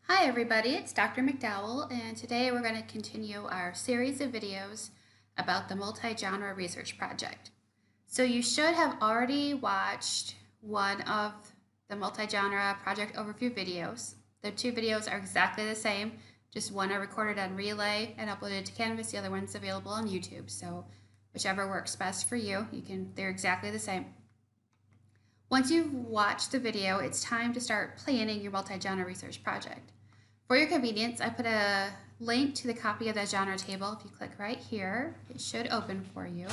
Hi everybody, it's Dr. McDowell, and today we're going to continue our series of videos about the multi-genre research project. So you should have already watched one of the multi-genre project overview videos. The two videos are exactly the same, just one I recorded on Relay and uploaded to Canvas, the other one's available on YouTube. So whichever works best for you, they're exactly the same. Once you've watched the video, it's time to start planning your multi-genre research project. For your convenience, I put a link to the copy of that genre table. If you click right here, it should open for you.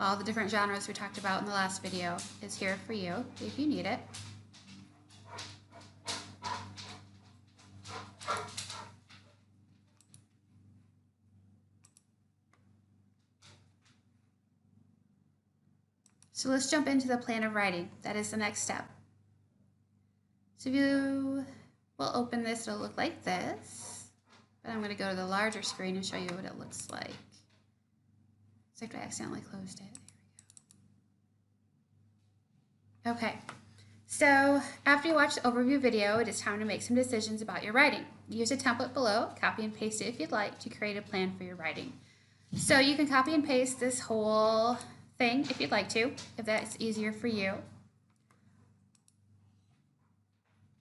All the different genres we talked about in the last video is here for you if you need it. So let's jump into the plan of writing. That is the next step. So you will open this, it'll look like this. But I'm going to go to the larger screen and show you what it looks like. Except I accidentally closed it. There we go. Okay. So after you watch the overview video, it is time to make some decisions about your writing. Use a template below, copy and paste it if you'd like to create a plan for your writing. So you can copy and paste this whole thing if you'd like to, if that's easier for you.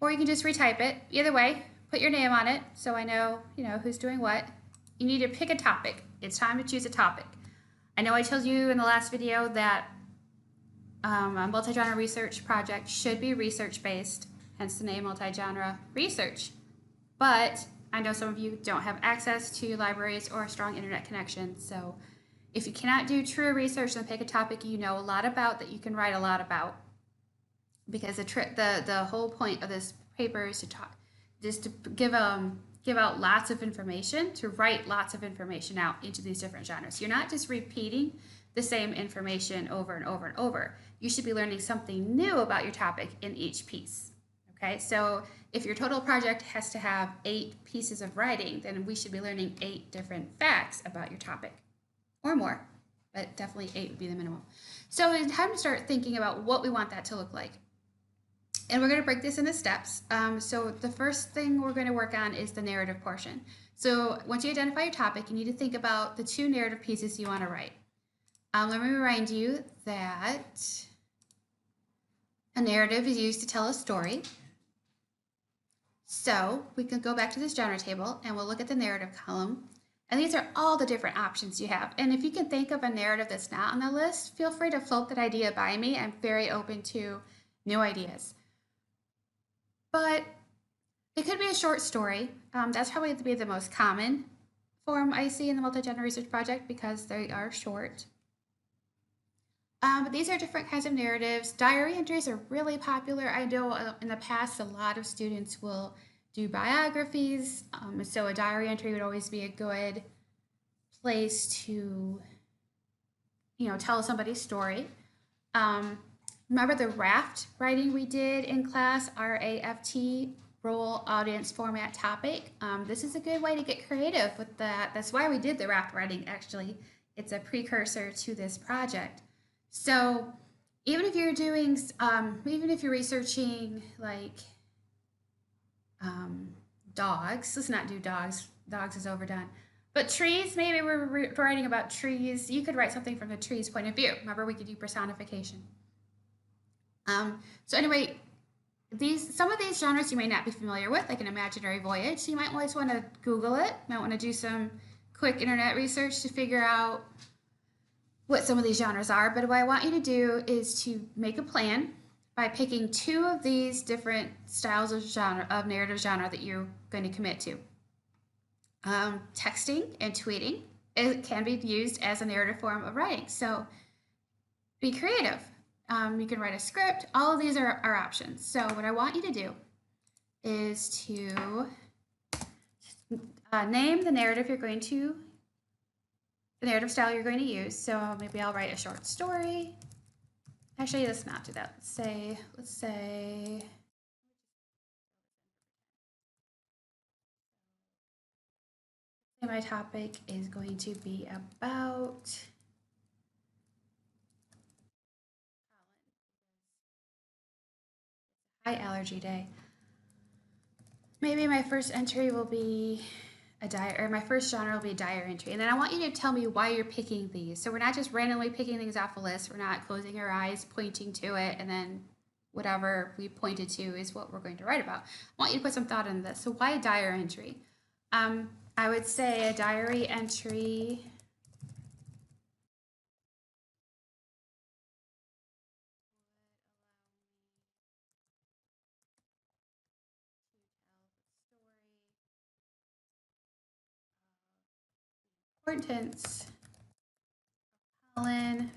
Or you can just retype it. Either way, put your name on it so I know, who's doing what. You need to pick a topic. It's time to choose a topic. I know I told you in the last video that a multi-genre research project should be research-based, hence the name multi-genre research. But I know some of you don't have access to libraries or a strong internet connection, so if you cannot do true research, then pick a topic you know a lot about that you can write a lot about. Because the whole point of this paper is to give out lots of information, to write lots of information out into these different genres. You're not just repeating the same information over and over and over. You should be learning something new about your topic in each piece. Okay, so if your total project has to have 8 pieces of writing, then we should be learning 8 different facts about your topic, or more, but definitely 8 would be the minimum. So it's time to start thinking about what we want that to look like. And we're going to break this into steps. So the first thing we're going to work on is the narrative portion. So once you identify your topic, you need to think about the 2 narrative pieces you want to write. Let me remind you that a narrative is used to tell a story. So we can go back to this genre table and we'll look at the narrative column. And these are all the different options you have. And if you can think of a narrative that's not on the list, feel free to float that idea by me. I'm very open to new ideas. But it could be a short story. That's probably to be the most common form I see in the multi-genre research project because they are short. But these are different kinds of narratives. Diary entries are really popular. I know in the past a lot of students will do biographies. So a diary entry would always be a good place to, tell somebody's story. Remember the raft writing we did in class, RAFT, role, audience, format, topic. This is a good way to get creative with that. That's why we did the raft writing, actually. It's a precursor to this project. So even if you're doing, even if you're researching like dogs, let's not do dogs. Dogs is overdone. But trees, maybe we're writing about trees. You could write something from the tree's point of view. Remember, we could do personification. So anyway, some of these genres you may not be familiar with, like an imaginary voyage. So you might always want to Google it. You might want to do some quick internet research to figure out what some of these genres are. But what I want you to do is to make a plan by picking 2 of these different styles of narrative genre that you're going to commit to. Texting and tweeting, it can be used as a narrative form of writing. So be creative. You can write a script. All of these are options. So what I want you to do is to name the narrative the narrative style you're going to use. So maybe I'll write a short story. Actually, let's not do that. Let's say my topic is going to be about Eye allergy day. Maybe my first entry will be a diary, or my first genre will be a diary entry. And then I want you to tell me why you're picking these. So we're not just randomly picking things off a list. We're not closing our eyes, pointing to it, and then whatever we pointed to is what we're going to write about. I want you to put some thought into this. So why a diary entry? I would say a diary entry importance pollen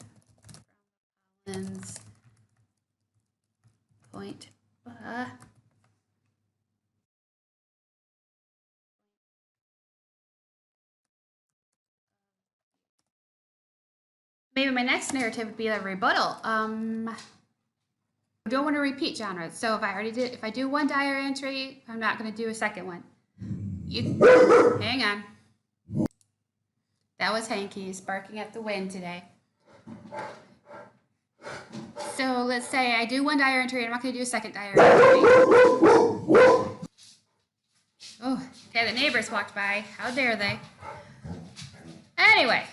from pollen's point. Maybe my next narrative would be a rebuttal. I don't want to repeat genres. So if I do one diary entry, I'm not going to do a second one. Hang on. That was Hanky's barking at the wind today. So let's say I do one diary entry, and I'm not going to do a second diary entry. Oh, okay, the neighbors walked by. How dare they? Anyway,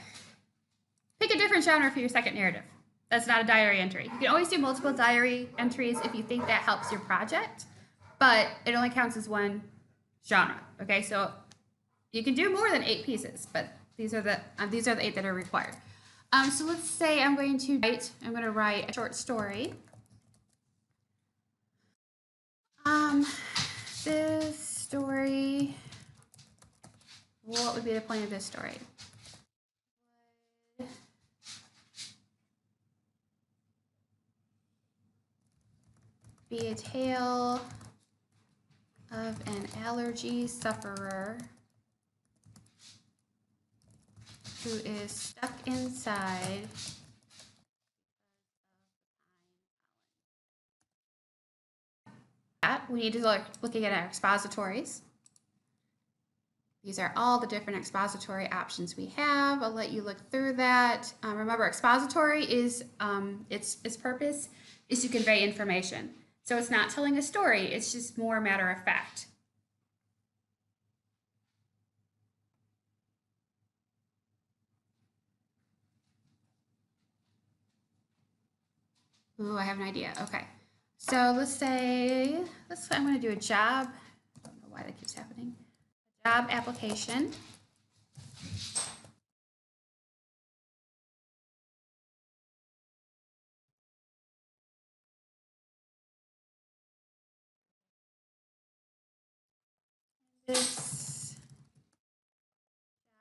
pick a different genre for your second narrative. That's not a diary entry. You can always do multiple diary entries if you think that helps your project, but it only counts as one genre. Okay, so you can do more than 8 pieces, but these are the 8 that are required. So let's say I'm going to write a short story. This story, what would be the point of this story? Be a tale of an allergy sufferer who is stuck inside that. We need to look looking at our expositories. These are all the different expository options we have. I'll let you look through that. Remember, expository is its purpose is to convey information. So it's not telling a story, it's just more matter of fact. Ooh, I have an idea. Okay. So let's say, I'm going to do a job. I don't know why that keeps happening. A job application. This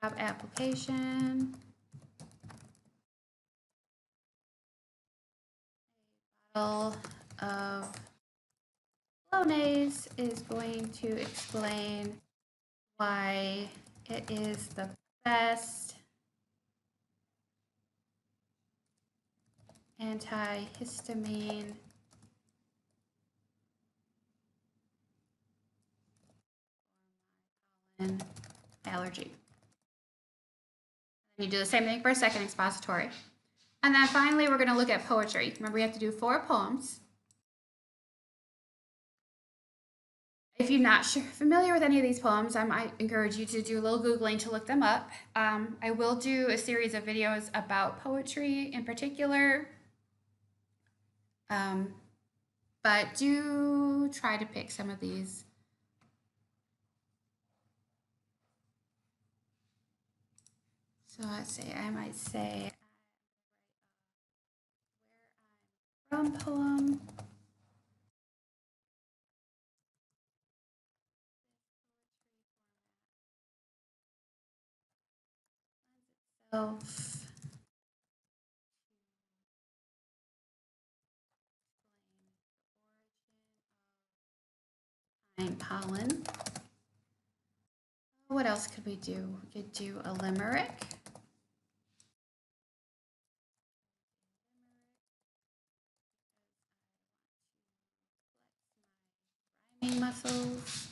job application. A bottle of Flonase is going to explain why it is the best antihistamine and allergy. And you do the same thing for a second expository. And then finally, we're going to look at poetry. Remember, we have to do 4 poems. If you're not familiar with any of these poems, I might encourage you to do a little Googling to look them up. I will do a series of videos about poetry in particular. But do try to pick some of these. So let's say, I might say, where I'm from poem. Pine pollen. What else could we do? We could do a limerick. Rhyming muscles.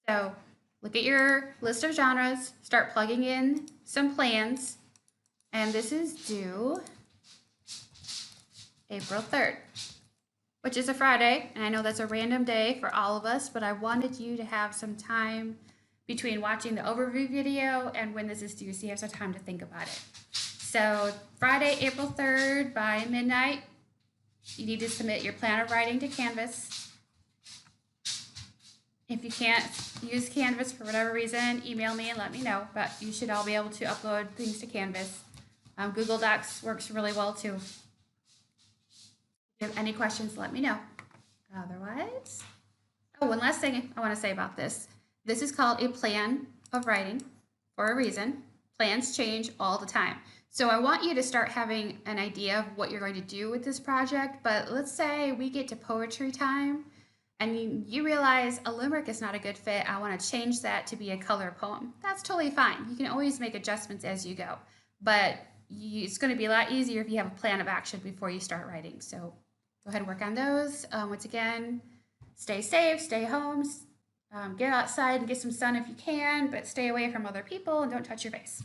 So look at your list of genres, start plugging in some plans, and this is due April 3rd, which is a Friday, and I know that's a random day for all of us, but I wanted you to have some time between watching the overview video and when this is due, so you have some time to think about it. So Friday, April 3rd by midnight, you need to submit your plan of writing to Canvas. If you can't use Canvas for whatever reason, email me and let me know, but you should all be able to upload things to Canvas. Google Docs works really well too. If you have any questions, let me know. Otherwise, oh, one last thing I want to say about this. This is called a plan of writing for a reason. Plans change all the time. So I want you to start having an idea of what you're going to do with this project, but let's say we get to poetry time and you realize a limerick is not a good fit. I want to change that to be a color poem. That's totally fine. You can always make adjustments as you go, but it's going to be a lot easier if you have a plan of action before you start writing. So go ahead and work on those. Once again, stay safe, stay home, get outside and get some sun if you can, but stay away from other people and don't touch your face.